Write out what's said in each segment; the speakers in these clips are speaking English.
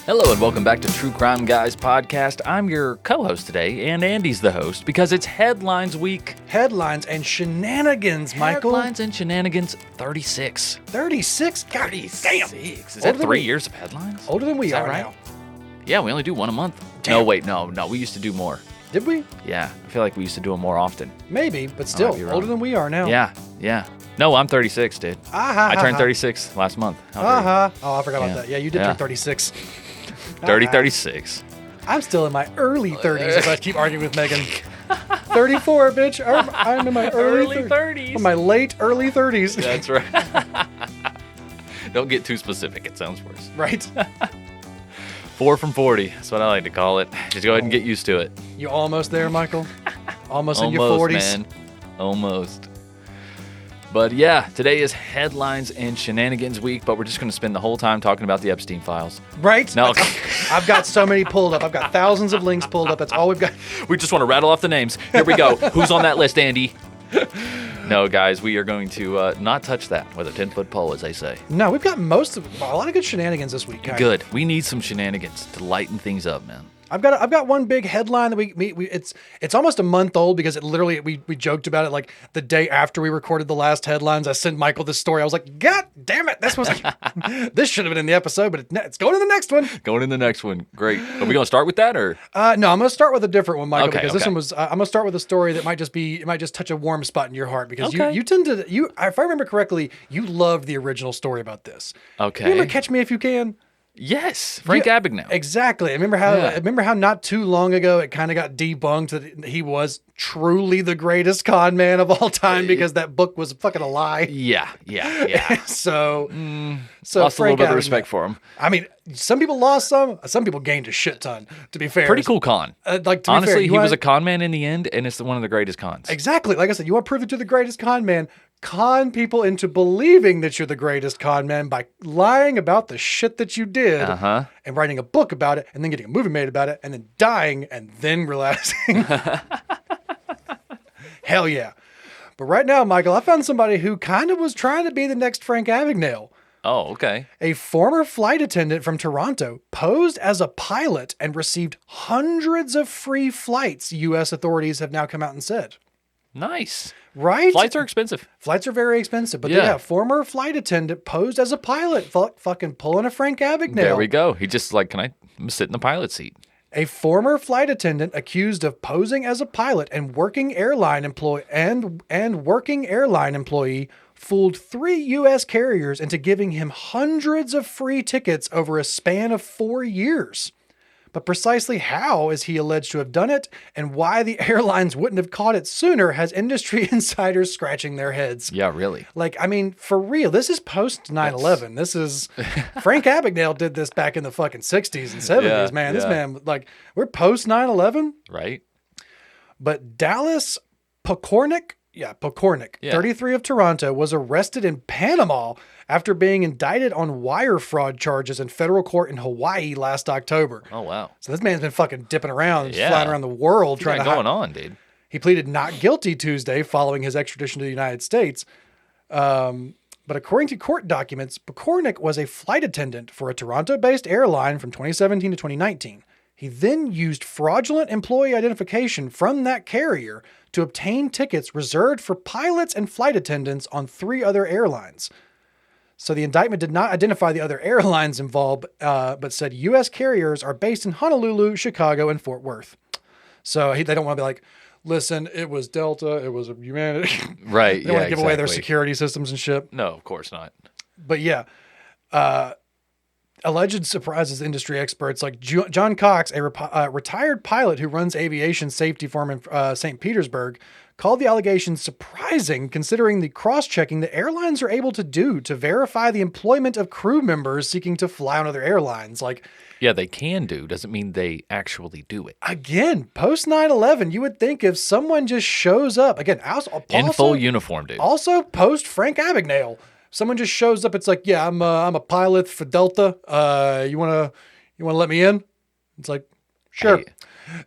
Hello and welcome back to True Crime Guys podcast. I'm your co-host today, and Andy's the host because it's Headlines Week. Headlines and shenanigans, Michael. Headlines and shenanigans 36. 36? God 36. damn. Is that 3 years of headlines? Older than we Is that are right? now. Yeah, we only do one a month. Damn. No, wait, no. We used to do more. Did we? Yeah, I feel like we used to do them more often. Maybe, but might still, be wrong. older than we are now. Yeah. No, I'm 36, dude. I turned 36 last month. How dare you? Oh, I forgot about that. Yeah, you did Yeah. turn 36. Dirty 36. I'm still in my early 30s if I keep arguing with Megan. 34, bitch. I'm in my early 30s. My late early 30s. That's right. Don't get too specific. It sounds worse. Right? 4 from 40. That's what I like to call it. Just go ahead and get used to it. You almost there, Michael? Almost in your 40s? Man. Almost. But yeah, today is Headlines and Shenanigans Week, but we're just going to spend the whole time talking about the Epstein files. Right? No. I've got so many pulled up. I've got thousands of links pulled up. That's all we've got. We just want to rattle off the names. Here we go. Who's on that list, Andy? No, guys, we are going to not touch that with a 10-foot pole, as they say. No, we've got a lot of good shenanigans this week, guys. Good. We need some shenanigans to lighten things up, man. I've got one big headline that we it's almost a month old because we joked about it like the day after we recorded the last headlines. I sent Michael this story. I was like, God damn it, this should have been in the episode, but it's going in the next one. Going in the next one. Great. Are we going to start with that or? No, I'm going to start with a different one, Michael, Okay, because this one was. I'm going to start with a story that might just touch a warm spot in your heart because Okay. you tend to if I remember correctly, you loved the original story about this. Okay. You remember Catch Me If You Can? Yes, Frank Abagnale. Exactly. I remember how not too long ago it kind of got debunked that he was truly the greatest con man of all time because that book was fucking a lie. Yeah. So Lost Frank a little bit of Abagnale. respect for him. I mean, some people lost some people gained a shit ton, to be fair. Pretty cool con. Honestly, he was a con man in the end, and it's one of the greatest cons. Exactly. Like I said, you want to prove that you're the greatest con man. Con people into believing that you're the greatest con man by lying about the shit that you did and writing a book about it and then getting a movie made about it and then dying and then realizing. Hell yeah. But right now, Michael, I found somebody who kind of was trying to be the next Frank Abagnale. Oh, okay. A former flight attendant from Toronto posed as a pilot and received hundreds of free flights, U.S. authorities have now come out and said. Nice. Right? Flights are expensive. Flights are very expensive, but Yeah. former flight attendant posed as a pilot, fucking pulling a Frank Abagnale. There we go. He just I'm gonna sit in the pilot seat. A former flight attendant accused of posing as a pilot and working airline employee fooled 3 U.S. carriers into giving him hundreds of free tickets over a span of 4 years. But precisely how is he alleged to have done it, and why the airlines wouldn't have caught it sooner has industry insiders scratching their heads. Yeah, really. Like, I mean, for real, this is post 9/11. This is Frank Abagnale did this back in the fucking 60s and 70s, man. This man, like, we're post 9/11. Right. But Dallas Pokornik, 33 of Toronto, was arrested in Panama after being indicted on wire fraud charges in federal court in Hawaii last October. Oh, wow. So this man's been fucking dipping around and flying around the world trying to going on, dude. He pleaded not guilty Tuesday following his extradition to the United States. But according to court documents, Pokornik was a flight attendant for a Toronto-based airline from 2017 to 2019. He then used fraudulent employee identification from that carrier to obtain tickets reserved for pilots and flight attendants on 3 other airlines. So the indictment did not identify the other airlines involved, but said U.S. carriers are based in Honolulu, Chicago, and Fort Worth. So they don't want to be like, listen, it was Delta, it was Humanity. Right. They don't want to give away their security systems and shit. No, of course not. But yeah, alleged surprises industry experts like John Cox, a retired pilot who runs aviation safety firm in St. Petersburg, called the allegations surprising considering the cross-checking that airlines are able to do to verify the employment of crew members seeking to fly on other airlines. Like, yeah, they can do. Doesn't mean they actually do it. Again, post 9/11, you would think if someone just shows up, again, in full uniform, dude. Also, post Frank Abagnale, someone just shows up. It's like, yeah, I'm a pilot for Delta. You wanna let me in? It's like, sure. Hey,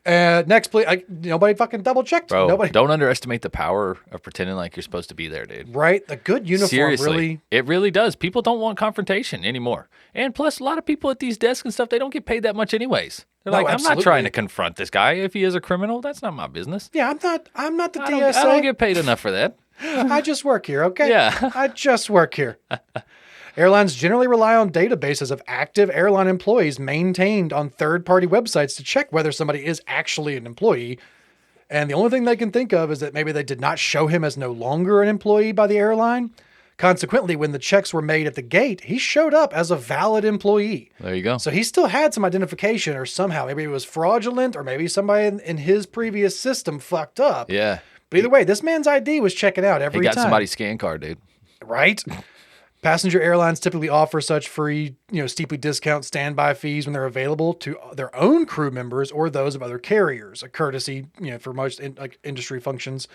Next, please. Nobody fucking double checked. Bro, Nobody. don't underestimate the power of pretending like you're supposed to be there, dude. Right? The good uniform Seriously, it really does. People don't want confrontation anymore. And plus, a lot of people at these desks and stuff, they don't get paid that much anyways. They're No, like, I'm absolutely. not trying to confront this guy. If he is a criminal, that's not my business. Yeah, I'm not the I DSA. don't get paid enough for that. I just work here, okay? Yeah. I just work here. Airlines generally rely on databases of active airline employees maintained on third-party websites to check whether somebody is actually an employee. And the only thing they can think of is that maybe they did not show him as no longer an employee by the airline. Consequently, when the checks were made at the gate, he showed up as a valid employee. There you go. So he still had some identification, or somehow, maybe it was fraudulent, or maybe somebody in his previous system fucked up. Yeah. But either way, this man's ID was checking out every He got time. somebody's scan card, dude. Right? Passenger airlines typically offer such free, steeply discount standby fees when they're available to their own crew members or those of other carriers, a courtesy, for most industry functions.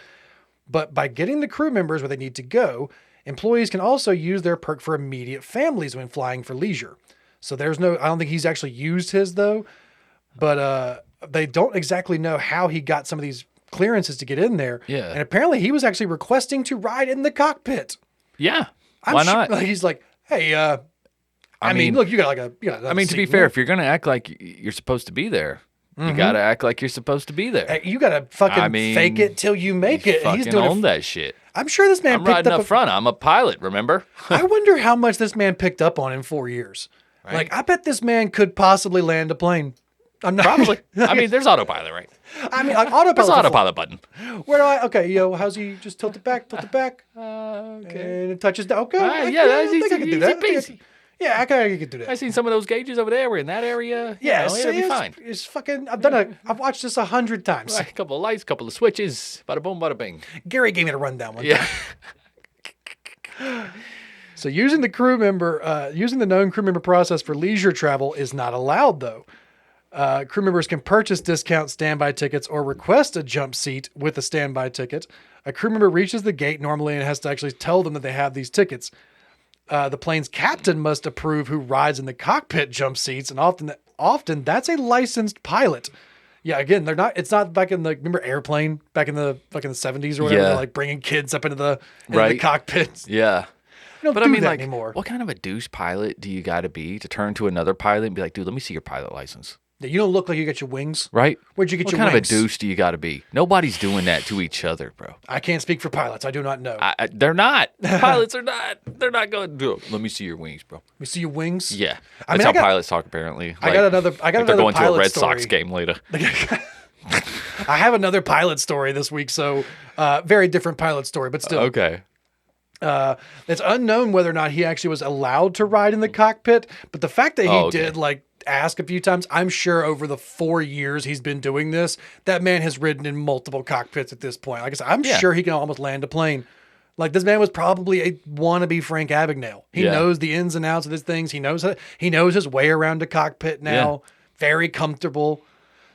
But by getting the crew members where they need to go, employees can also use their perk for immediate families when flying for leisure. So I don't think he's actually used his though, but they don't exactly know how he got some of these clearances to get in there. Yeah. And apparently he was actually requesting to ride in the cockpit. Yeah. I'm Why sure, not? he's like, hey, I mean, mean, look, you got I mean, to be fair, if you're going to act like you're supposed to be there, you got to act like you're supposed to be there. Hey, you got to fucking fake it till you make it. And he's doing own that shit. I'm sure this man I'm picked riding up. up front. I'm a pilot, remember? I wonder how much this man picked up on in 4 years. Right. Like, I bet this man could possibly land a plane. I'm not Probably. I mean, there's autopilot, right? I mean, like autopilot. There's an autopilot button. Where do I? Okay, how's he? Just tilt it back, Okay. and it touches down. Okay, Yeah, I that's think I can do that. easy peasy. Yeah, I can do that. I seen some of those gauges over there. We're in that area. Yeah, it'll be fine. It's fucking. I've watched this 100 times. Right, a couple of lights, couple of switches. Bada boom, bada bing. Gary gave me a rundown one Yeah. time. So using the known crew member process for leisure travel is not allowed, though. Crew members can purchase discount standby tickets or request a jump seat with a standby ticket. A crew member reaches the gate normally and has to actually tell them that they have these tickets. The plane's captain must approve who rides in the cockpit jump seats, and often that's a licensed pilot. Yeah, again, it's not back in remember Airplane back in the 70s or whatever, Yeah. they're like bringing kids up into the Right. cockpits. Yeah. We don't But do I mean, that like, anymore. what kind of a douche pilot do you got to be to turn to another pilot and be like, dude, let me see your pilot license? You don't look like you got your wings. Right? Where'd you get what your kind wings? of a douche do you got to be? Nobody's doing that to each other, bro. I can't speak for pilots. I do not know. They're not. Pilots are not. They're not going to do it. Let me see your wings, bro. We see your wings. Yeah. I That's mean, how pilots talk, apparently. I got another they're another going to a pilot Red story. Sox game later. I have another pilot story this week, so very different pilot story, but still. Okay. It's unknown whether or not he actually was allowed to ride in the cockpit, but the fact that he did ask a few times, I'm sure over the 4 years he's been doing this, that man has ridden in multiple cockpits at this point. Like I said, I'm sure he can almost land a plane. Like this man was probably a wannabe Frank Abagnale. He knows the ins and outs of these things. He knows his way around a cockpit now. Very comfortable.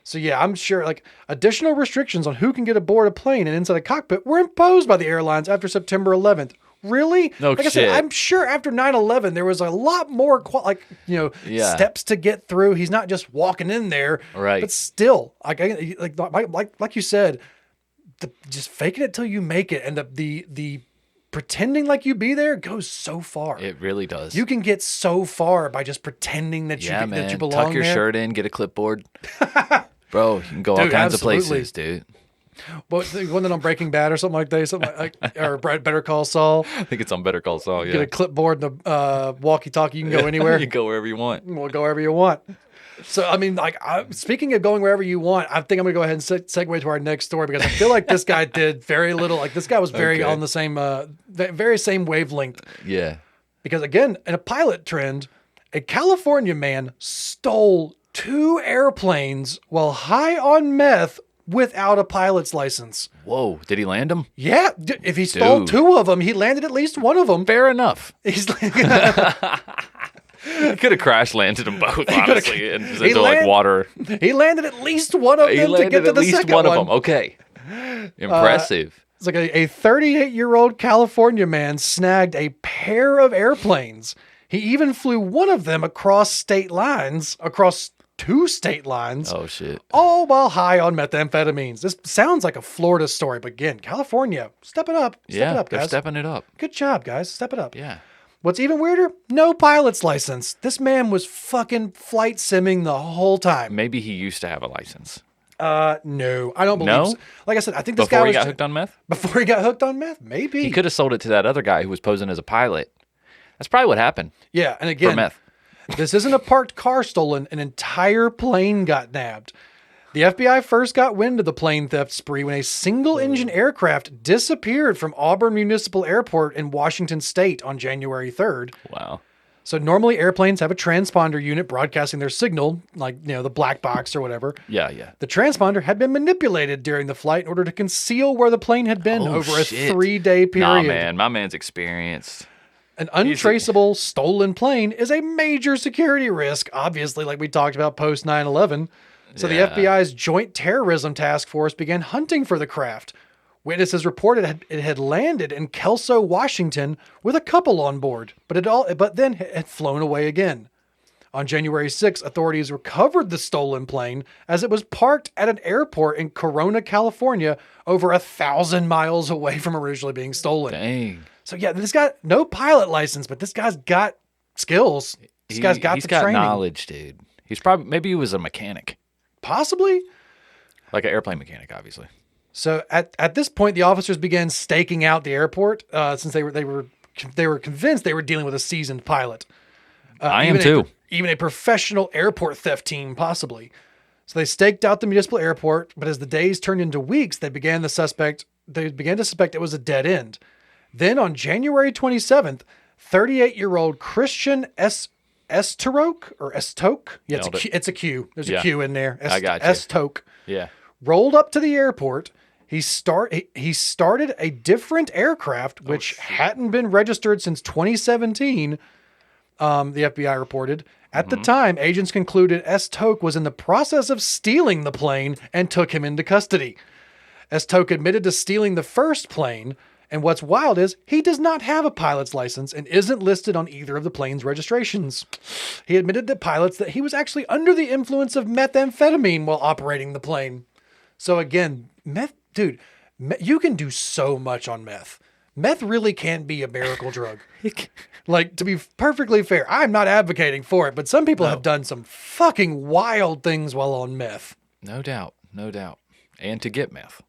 So yeah, I'm sure like additional restrictions on who can get aboard a plane and inside a cockpit were imposed by the airlines after September 11th. Really? No like I shit. said, I'm sure after 9/11 there was a lot more steps to get through. He's not just walking in there, Right? But still, like you said, just faking it till you make it, and the pretending like you be there goes so far. It really does. You can get so far by just pretending that that you belong Tuck your there. shirt in, get a clipboard. Bro, you can go all kinds of places, dude. Wasn't it on Breaking Bad or something like that? Something like or Better Call Saul. I think it's on Better Call Saul, yeah. Get a clipboard and a walkie-talkie. You can go anywhere. You can go wherever you want. We'll go wherever you want. So, I mean, speaking of going wherever you want, I think I'm going to go ahead and segue to our next story because I feel like this guy did very little. Like this guy was very on the same, very same wavelength. Yeah. Because again, in a pilot trend, a California man stole 2 airplanes while high on meth without a pilot's license. Whoa, did he land them? Yeah, if he stole 2 of them, he landed at least one of them. Fair enough. He's like, He could have crash landed them both, honestly, and just into like water. he landed at least one of them to get to the second one. Of them. Okay. Impressive. It's like a 38-year-old California man snagged a pair of airplanes. He even flew one of them across state lines, across 2 state lines. Oh, shit. All while high on methamphetamines. This sounds like a Florida story, but again, California, step it up. Step it up, they're guys. stepping it up. Good job, guys. Step it up. Yeah. What's even weirder? No pilot's license. This man was fucking flight simming the whole time. Maybe he used to have a license. No, I don't believe No? so. Like I said, I think this Before guy he was got hooked on meth? before he got hooked on meth. Maybe He could have sold it to that other guy who was posing as a pilot. That's probably what happened Yeah, and for again, meth. this isn't a parked car stolen. An entire plane got nabbed. The FBI first got wind of the plane theft spree when a single-engine aircraft disappeared from Auburn Municipal Airport in Washington State on January 3rd. Wow. So normally airplanes have a transponder unit broadcasting their signal, like, the black box or whatever. Yeah, yeah. The transponder had been manipulated during the flight in order to conceal where the plane had been Oh, over a shit. 3-day period. Nah, man. My man's experienced. An untraceable stolen plane is a major security risk, obviously, like we talked about post 9/11. So Yeah. the FBI's Joint Terrorism Task Force began hunting for the craft. Witnesses reported it had landed in Kelso, Washington, with a couple on board, but then had flown away again. On January 6, authorities recovered the stolen plane as it was parked at an airport in Corona, California, over 1,000 miles away from originally being stolen. Dang. So yeah, this guy, no pilot license, but this guy's got skills. This guy's got the training. Knowledge, dude. Maybe he was a mechanic, Possibly. like an airplane mechanic, obviously. So at this point, the officers began staking out the airport since they were convinced they were dealing with a seasoned pilot. I am too. Even a professional airport theft team, possibly. So they staked out the municipal airport, but as the days turned into weeks, they began to suspect it was a dead end. Then on January 27th, 38-year-old Christian Estoke, or Estoke? Yeah, it's a Q. There's a Q in there. I got you. Estoke. Yeah. Rolled up to the airport. He started a different aircraft, which hadn't been registered since 2017, the FBI reported. At the time, agents concluded Estoke was in the process of stealing the plane and took him into custody. Estoke admitted to stealing the first plane, and what's wild is he does not have a pilot's license and isn't listed on either of the plane's registrations. He admitted to pilots that he was actually under the influence of methamphetamine while operating the plane. So again, meth, dude, you can do so much on meth. Meth really can be a miracle drug. Like, to be perfectly fair, I'm not advocating for it, but some people have done some fucking wild things while on meth. No doubt. No doubt. And to get meth.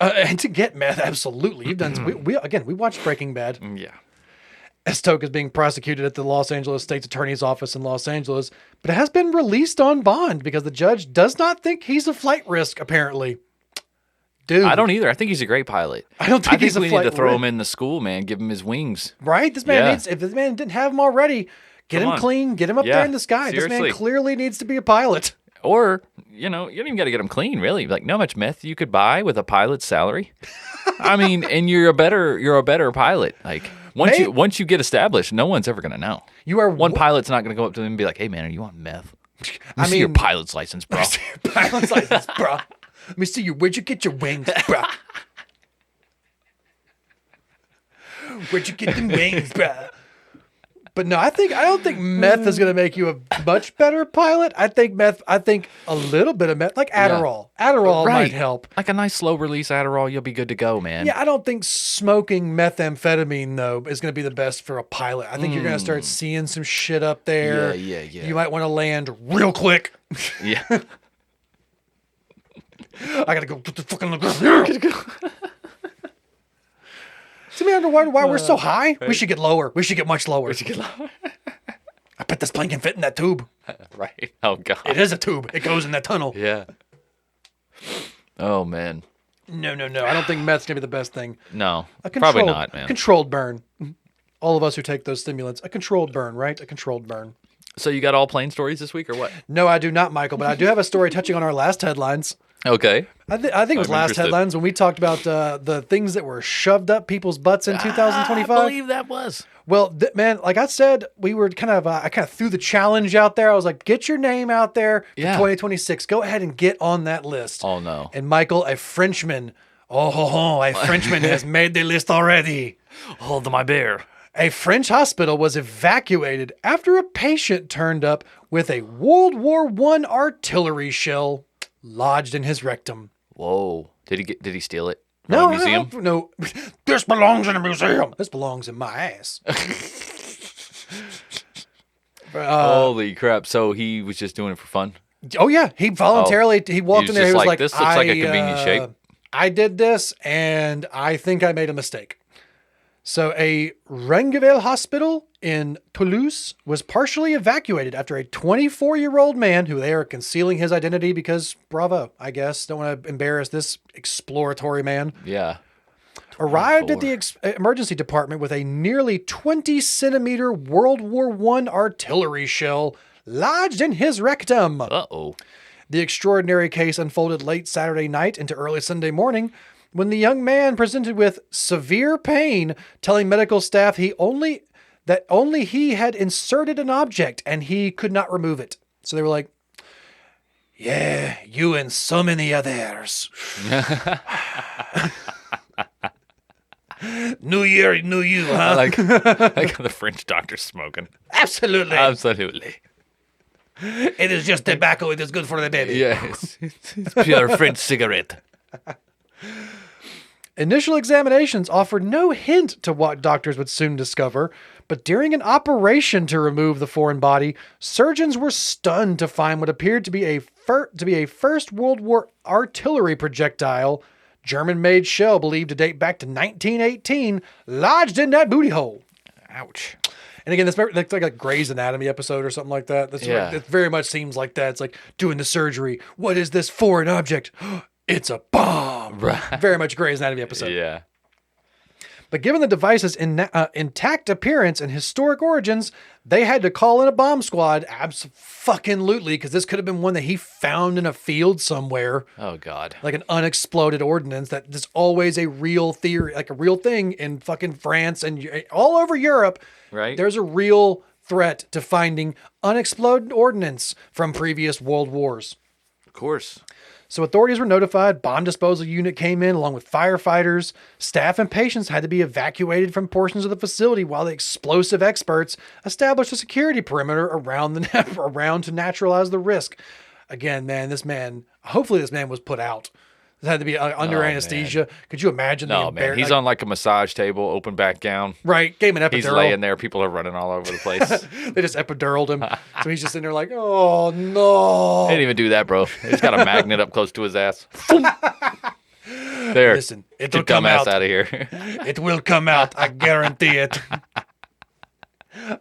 And to get meth, absolutely. You've done. We watched Breaking Bad. Yeah. Estoke is being prosecuted at the Los Angeles State's Attorney's Office in Los Angeles, but it has been released on bond because the judge does not think he's a flight risk, apparently. Dude. I don't either. I think he's a great pilot. I don't think he's a we flight need to throw risk. him in the school, man. Give him his wings. Right? This man Yeah. needs, if this man didn't have them already, get Come him on. clean, get him up Yeah, there in the sky. This seriously. man clearly needs to be a pilot. Or, you don't even got to get him clean, really. Like, know how much meth you could buy with a pilot's salary? I mean, and you're a better pilot. Like, once you get established, no one's ever going to know. One pilot's not going to go up to him and be like, "Hey, man, are you on meth? Let me see your pilot's license, bro." Pilot's license, bro. Let me see where'd you get your wings, bro? Where'd you get them wings, bro? But no, I don't think meth is going to make you a much better pilot. I think a little bit of meth, like Adderall. Yeah. Adderall Right. might help. Like a nice slow release Adderall, you'll be good to go, man. Yeah, I don't think smoking methamphetamine, though, is going to be the best for a pilot. I think you're going to start seeing some shit up there. Yeah. You might want to land real quick. Yeah. I got to go get the fucking... See, me wonder why we're so high? Right. We should get lower. We should get much lower. I bet this plane can fit in that tube. Right. Oh, God. It is a tube. It goes in that tunnel. Yeah. Oh, man. No. I don't think meth's going to be the best thing. No. Probably not, man. Controlled burn. All of us who take those stimulants. A controlled burn, right? A controlled burn. So you got all plane stories this week or what? No, I do not, Michael, but I do have a story touching on our last headlines. Okay. I think it was last headlines when we talked about the things that were shoved up people's butts in 2025. I believe that was. Well, man, like I said, we were I kind of threw the challenge out there. I was like, get your name out there for 2026. Go ahead and get on that list. Oh, no. And Michael, a Frenchman has made the list already. Hold my beer. A French hospital was evacuated after a patient turned up with a World War I artillery shell lodged in his rectum. Whoa. Did he steal it? From No, a museum? no. This belongs in a museum. This belongs in my ass. Holy crap. So he was just doing it for fun? Oh, yeah. He voluntarily, he walked in there. He was like, this looks like a convenient shape. I did this, and I think I made a mistake. So a Rengeville hospital in Toulouse was partially evacuated after a 24-year-old man who they are concealing his identity because, bravo, I guess. Don't want to embarrass this exploratory man. Yeah. Arrived at the emergency department with a nearly 20-centimeter World War I artillery shell lodged in his rectum. Uh-oh. The extraordinary case unfolded late Saturday night into early Sunday morning when the young man presented with severe pain, telling medical staff that only he had inserted an object and he could not remove it. So they were like, yeah, you and so many others. New year, new you, huh? like the French doctor smoking. Absolutely. Absolutely. It is just tobacco. It is good for the baby. Yes. It's pure French cigarette. Initial examinations offered no hint to what doctors would soon discover, but during an operation to remove the foreign body, surgeons were stunned to find what appeared to be a First World War artillery projectile, German-made shell believed to date back to 1918, lodged in that booty hole. Ouch. And again, that's like a Grey's Anatomy episode or something like that. It very much seems like that. It's like doing the surgery. What is this foreign object? It's a bomb. Right. Very much Grey's Anatomy episode. Yeah. But given the device's intact appearance and historic origins, they had to call in a bomb squad. Abso-fucking-lutely, because this could have been one that he found in a field somewhere. Oh, God. Like an unexploded ordnance that is always a real theory, like a real thing in fucking France and all over Europe. Right. There's a real threat to finding unexploded ordnance from previous world wars. Of course. So authorities were notified, bomb disposal unit came in along with firefighters. Staff and patients had to be evacuated from portions of the facility while the explosive experts established a security perimeter around to neutralize the risk. Again, hopefully this man was put out. It had to be under anesthesia. Man. Could you imagine? No, man. He's on like a massage table, open back gown. Right. Gave him an epidural. He's laying there. People are running all over the place. They just epiduraled him. So he's just in there like, oh, no. They didn't even do that, bro. He's got a magnet up close to his ass. There. Listen, it'll come out of here. It will come out. I guarantee it.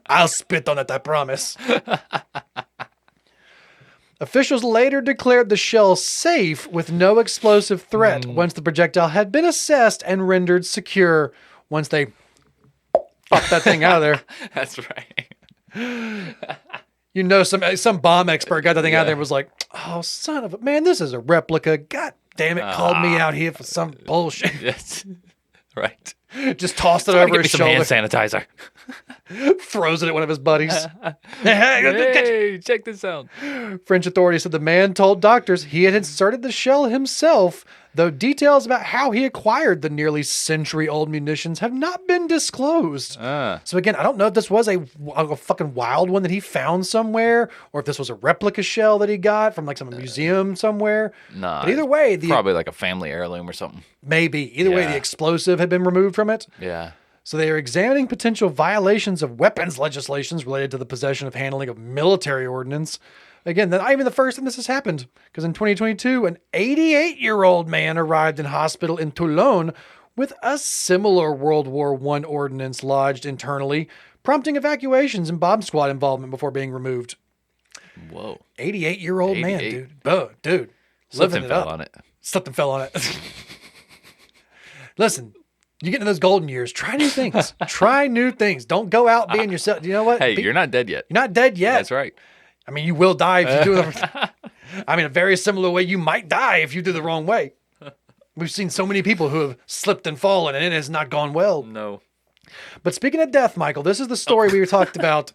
I'll spit on it, I promise. Officials later declared the shell safe with no explosive threat once the projectile had been assessed and rendered secure. Once they fucked that thing out of there. That's right. You know, some bomb expert got that thing out of there and was like, oh, son of a... Man, this is a replica. God damn it, called me out here for some bullshit. Yes. Right. Just tossed it over his shoulder. Hand sanitizer. Throws it at one of his buddies. Hey, check this out. French authorities said the man told doctors he had inserted the shell himself, though details about how he acquired the nearly century-old munitions have not been disclosed. So again, I don't know if this was a fucking wild one that he found somewhere, or if this was a replica shell that he got from like some museum somewhere. Nah. But either way, probably like a family heirloom or something. Maybe. Either way, the explosive had been removed from it. Yeah. So they are examining potential violations of weapons legislations related to the possession of handling of military ordnance. Again, not even the first time this has happened, because in 2022, an 88-year-old man arrived in hospital in Toulon with a similar World War I ordnance lodged internally, prompting evacuations and bomb squad involvement before being removed. Whoa. 88-year-old man, dude. Dude. Slipped and fell on it. Slipped and fell on it. Listen. You get into those golden years, try new things. Try new things. Don't go out being yourself. You know what? Hey, you're not dead yet. You're not dead yet. That's right. I mean, you will die if you do it. I mean, a very similar way you might die if you do the wrong way. We've seen so many people who have slipped and fallen and it has not gone well. No. But speaking of death, Michael, this is the story we talked about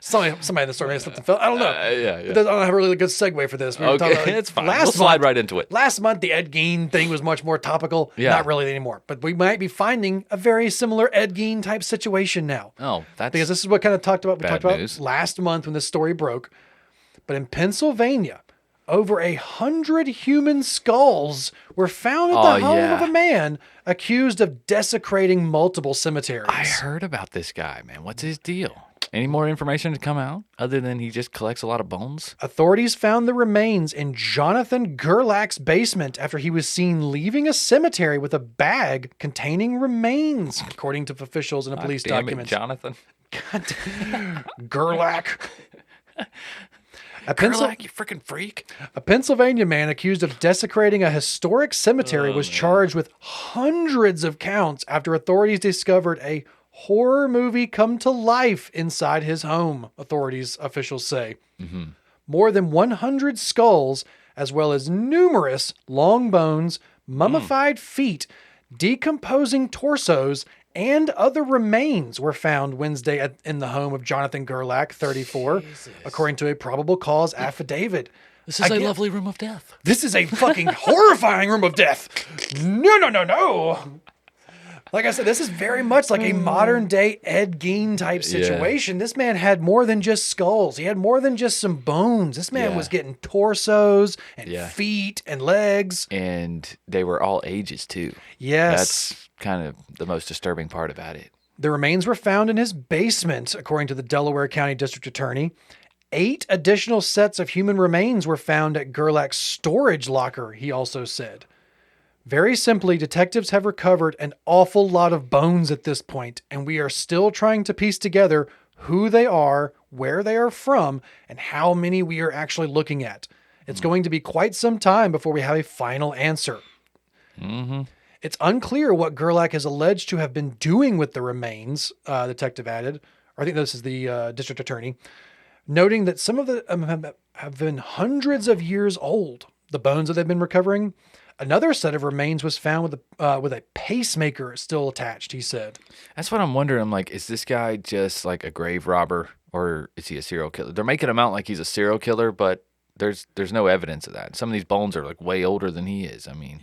Somebody in the story may have slipped and fell. I don't know. Yeah. I don't have a really good segue for this. We were talking Okay, about, it's fine. We'll slide right into it. Last month, the Ed Gein thing was much more topical. Yeah. Not really anymore. But we might be finding a very similar Ed Gein type situation now. Oh, that's Because this is what kind of we talked about news. last month when this story broke. But in Pennsylvania, over 100 human skulls were found at the home of a man accused of desecrating multiple cemeteries. I heard about this guy, man. What's his deal? Any more information to come out other than he just collects a lot of bones? Authorities found the remains in Jonathan Gerlach's basement after he was seen leaving a cemetery with a bag containing remains, according to officials and police documents. Jonathan. Gerlach. Gerlach, you freaking freak. A Pennsylvania man accused of desecrating a historic cemetery was charged with hundreds of counts after authorities discovered a horror movie come to life inside his home, officials say. Mm-hmm. More than 100 skulls, as well as numerous long bones, mummified feet, decomposing torsos, and other remains were found Wednesday in the home of Jonathan Gerlach, 34, according to a probable cause affidavit. This is a lovely room of death. This is a fucking horrifying room of death. No. Like I said, this is very much like a modern day Ed Gein type situation. This man had more than just skulls. He had more than just some bones. This man was getting torsos and feet and legs. And they were all ages too. Yes. That's kind of the most disturbing part about it. The remains were found in his basement, according to the Delaware County District Attorney. 8 additional sets of human remains were found at Gerlach's storage locker, he also said. Very simply, detectives have recovered an awful lot of bones at this point, and we are still trying to piece together who they are, where they are from, and how many we are actually looking at. It's going to be quite some time before we have a final answer. Mm-hmm. It's unclear what Gerlach is alleged to have been doing with the remains, the detective added. Or I think this is the district attorney, noting that some of them have been hundreds of years old, the bones that they've been recovering. Another set of remains was found with a pacemaker still attached, he said. That's what I'm wondering. I'm like, is this guy just like a grave robber or is he a serial killer? They're making him out like he's a serial killer, but there's no evidence of that. Some of these bones are like way older than he is. I mean,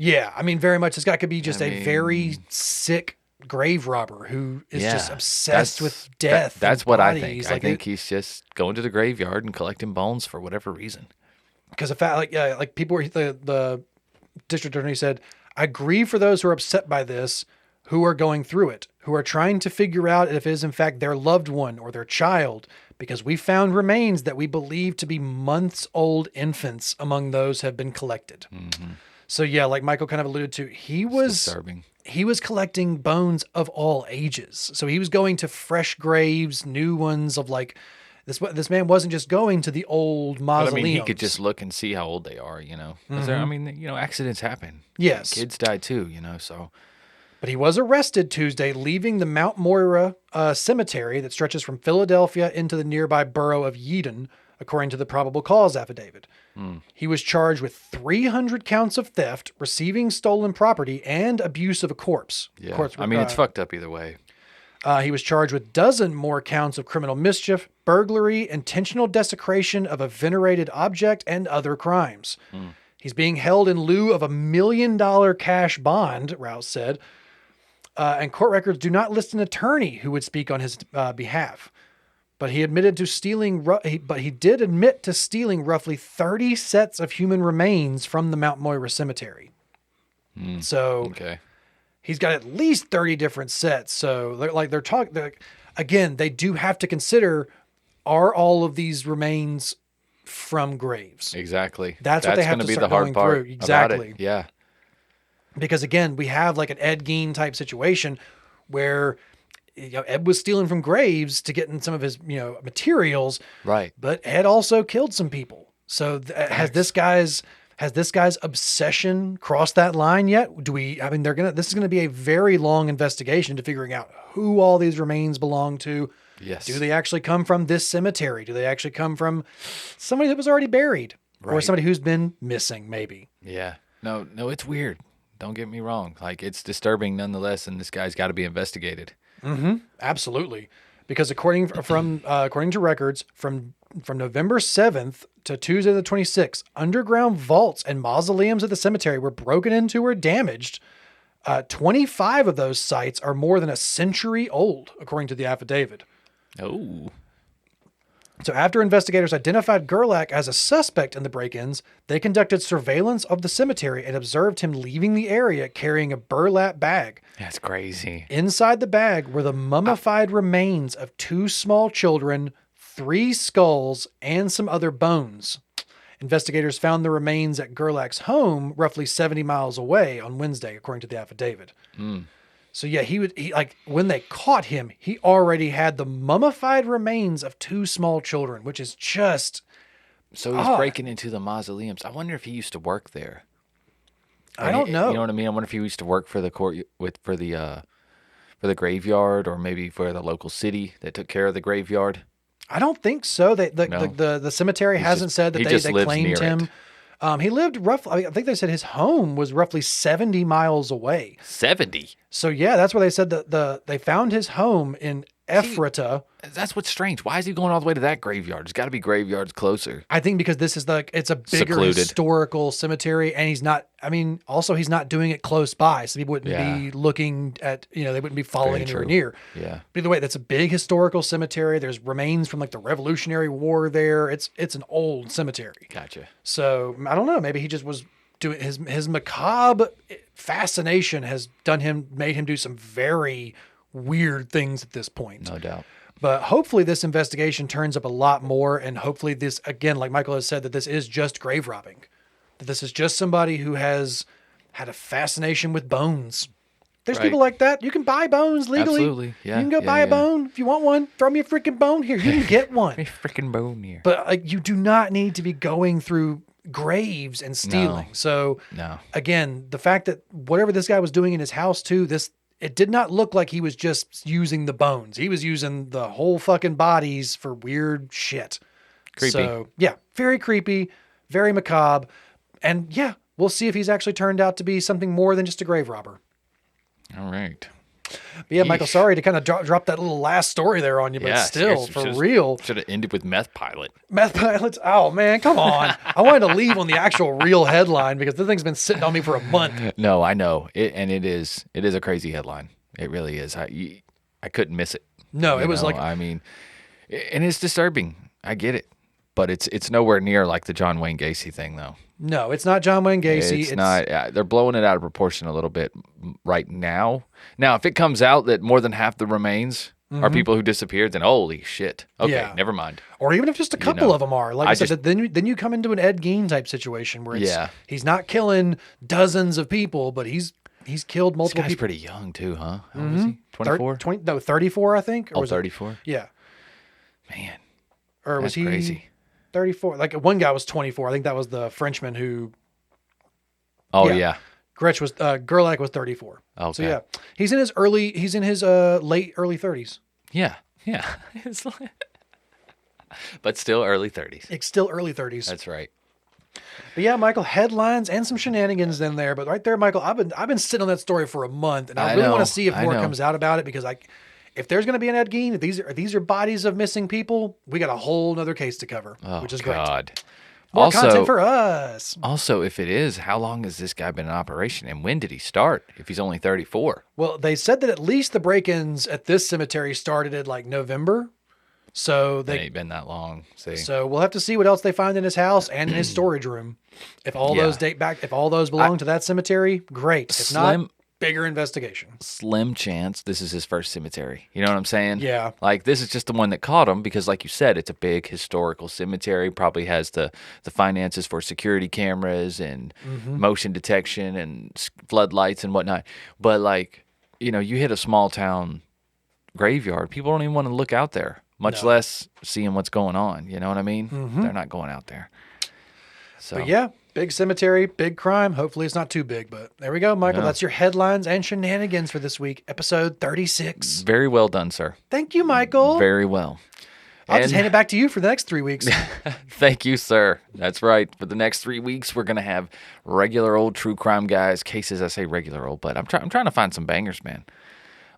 very much. This guy could be just a very sick grave robber who is just obsessed with death. That's what I think. I think he's just going to the graveyard and collecting bones for whatever reason. Because the fact, like people were the district attorney said, I grieve for those who are upset by this, who are going through it, who are trying to figure out if it is in fact their loved one or their child, because we found remains that we believe to be months-old infants among those have been collected. Mm-hmm. So like Michael kind of alluded to, he was collecting bones of all ages. So he was going to fresh graves, new ones of like, this man wasn't just going to the old mausoleums. I mean, he could just look and see how old they are, you know. Mm-hmm. Accidents happen. Yes. Kids die too, so. But he was arrested Tuesday, leaving the Mount Moira cemetery that stretches from Philadelphia into the nearby borough of Yeadon, according to the probable cause affidavit. He was charged with 300 counts of theft, receiving stolen property, and abuse of a corpse. Yeah, it's fucked up either way. He was charged with 12 more counts of criminal mischief, burglary, intentional desecration of a venerated object, and other crimes. He's being held in lieu of $1 million cash bond, Rouse said. And court records do not list an attorney who would speak on his behalf. But he admitted to stealing. He did admit to stealing roughly 30 sets of human remains from the Mount Moira cemetery. So he's got at least 30 different sets. So they're talking. Again, they do have to consider: are all of these remains from graves? Exactly. That's what they have to be start the hard going part through. Exactly. About it. Yeah. Because again, we have like an Ed Gein type situation where Ed was stealing from graves to get in some of his materials, right? But Ed also killed some people. So has this guy's obsession crossed that line yet? This is gonna be a very long investigation to figuring out who all these remains belong to. Yes. Do they actually come from this cemetery? Do they actually come from somebody that was already buried, or somebody who's been missing? Maybe. Yeah. No, it's weird. Don't get me wrong. Like, it's disturbing nonetheless, and this guy's got to be investigated. Mm-hmm. Absolutely. because according to records from November 7th to Tuesday the 26th, underground vaults and mausoleums at the cemetery were broken into or damaged. 25 of those sites are more than a century old, according to the affidavit. Oh. So after investigators identified Gerlach as a suspect in the break-ins, they conducted surveillance of the cemetery and observed him leaving the area carrying a burlap bag. That's crazy. Inside the bag were the mummified remains of 2 small children, 3 skulls, and some other bones. Investigators found the remains at Gerlach's home roughly 70 miles away on Wednesday, according to the affidavit. So yeah, he when they caught him, he already had the mummified remains of 2 small children, which is just So he's breaking into the mausoleums. I wonder if he used to work there. I don't know. You know what I mean? I wonder if he used to work for the for the graveyard, or maybe for the local city that took care of the graveyard. I don't think so. No. The cemetery hasn't said that he they just lives claimed near him. it. He lived roughly, I think they said his home was roughly 70 miles away. 70. So yeah, that's where they said that they found his home in Ephrata. That's what's strange. Why is he going all the way to that graveyard? There's got to be graveyards closer. I think because this is it's a bigger Secluded. historical cemetery, and he's not doing it close by, so people wouldn't be looking at, they wouldn't be following Very anywhere true. near. Yeah. But either way, that's a big historical cemetery. There's remains from like the Revolutionary War there. It's an old cemetery. Gotcha. So I don't know. Maybe he just was doing his macabre fascination has made him do some very weird things at this point. No doubt. But hopefully this investigation turns up a lot more, and hopefully this, again, like Michael has said, that this is just grave robbing. That this is just somebody who has had a fascination with bones. There's Right. people like that. You can buy bones legally. Absolutely. Yeah. You can go buy a bone. If you want one, throw me a freaking bone here. You can get one. A freaking bone here. But you do not need to be going through graves and stealing. So No. again, the fact that whatever this guy was doing in his house too, it did not look like he was just using the bones. He was using the whole fucking bodies for weird shit. Creepy. So yeah, very creepy, very macabre. And yeah, we'll see if he's actually turned out to be something more than just a grave robber. All right. But yeah, Michael, Yeesh. sorry to kind of drop that little last story there on you, but Yeah, still, seriously, for should've- real. Should have ended with meth pilot. Meth pilots. Oh man, come on. I wanted to leave on the actual real headline because the thing's been sitting on me for a month. No, I know. It is a crazy headline. It really is. I couldn't miss it. No, You it was know, like, I mean, and it's disturbing. I get it. But it's nowhere near like the John Wayne Gacy thing, though. no, it's not John Wayne Gacy. It's not. They're blowing it out of proportion a little bit right now. Now, if it comes out that more than half the remains are people who disappeared, then holy shit. Okay, Yeah. never mind. Or even if just a couple know, of them are. Like I said, then you come into an Ed Gein type situation where he's not killing dozens of people, but he's killed This multiple guy's people. pretty young too, huh? How old is he? 24? 34, I think. Or Oh, was it- 34? Yeah. Man, Or was that's he crazy. 34? Like one guy was 24. I think that was the Frenchman who Oh, Yeah. yeah. Gerlach was 34. Okay. So yeah, he's in his late early 30s. Yeah. Yeah. It's like- but still early 30s. It's still early 30s. That's right. But yeah, Michael, headlines and some shenanigans in there. But right there, Michael, I've been sitting on that story for a month, and I really want know, to see if I more know. comes out about it because if there's going to be an Ed Gein, if these are bodies of missing people, we got a whole nother case to cover, Oh, which is great. God. More Also- content for us. Also, if it is, how long has this guy been in operation, and when did he start? If he's only 34, Well, they said that at least the break-ins at this cemetery started at like November. So it ain't been that long. See, So we'll have to see what else they find in his house and in his storage room. If all Yeah. those date back, if all those belong to that cemetery, great. If not, Slim- bigger investigation. slim chance this is his first cemetery. You know what I'm saying? Yeah. Like this is just the one that caught him because, like you said, it's a big historical cemetery. Probably has the finances for security cameras and motion detection and floodlights and whatnot. But like, you hit a small town graveyard, people don't even want to look out there, much less seeing what's going on. You know what I mean? They're not going out there. So But yeah, big cemetery, big crime. Hopefully it's not too big, but there we go, Michael. Yeah. That's your headlines and shenanigans for this week, episode 36. very well done, sir. Thank you, Michael. Very well. I'll just And- hand it back to you for the next 3 weeks. Thank you, sir. That's right. For the next 3 weeks, we're gonna have regular old true crime guys cases. I say regular old, but I'm trying to find some bangers, man.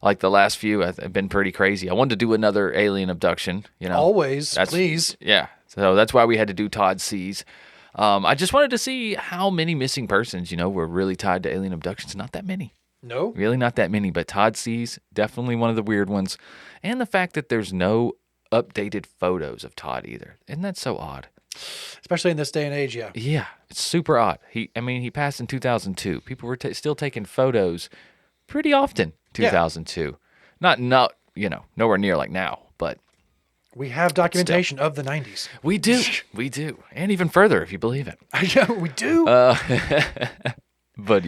Like the last few have been pretty crazy. I wanted to do another alien abduction. Always, please. Yeah. So that's why we had to do Todd C's. I just wanted to see how many missing persons, were really tied to alien abductions. Not that many. No. Really not that many. But Todd C's, definitely one of the weird ones. And the fact that there's no updated photos of Todd either. Isn't that so odd? Especially in this day and age, yeah. Yeah, it's super odd. He passed in 2002. People were still taking photos pretty often. 2002, not nowhere near like now, but we have documentation of the 90s. We do, and even further if you believe it. Yeah, we do. But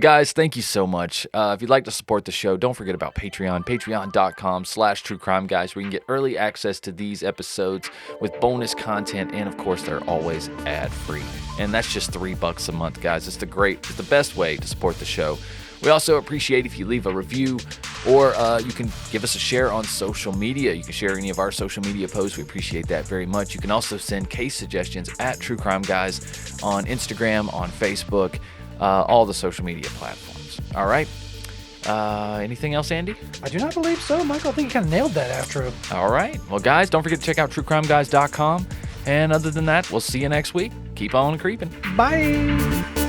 guys, thank you so much. If you'd like to support the show, don't forget about Patreon, patreon.com/truecrimeguys, where you can get early access to these episodes with bonus content, and of course, they're always ad-free. And that's just $3 a month, guys. It's the best way to support the show. We also appreciate if you leave a review, or you can give us a share on social media. You can share any of our social media posts. We appreciate that very much. You can also send case suggestions at True Crime Guys on Instagram, on Facebook, all the social media platforms. All right. Anything else, Andy? I do not believe so, Michael. I think you kind of nailed that after. All right. Well, guys, don't forget to check out truecrimeguys.com. And other than that, we'll see you next week. Keep on creeping. Bye.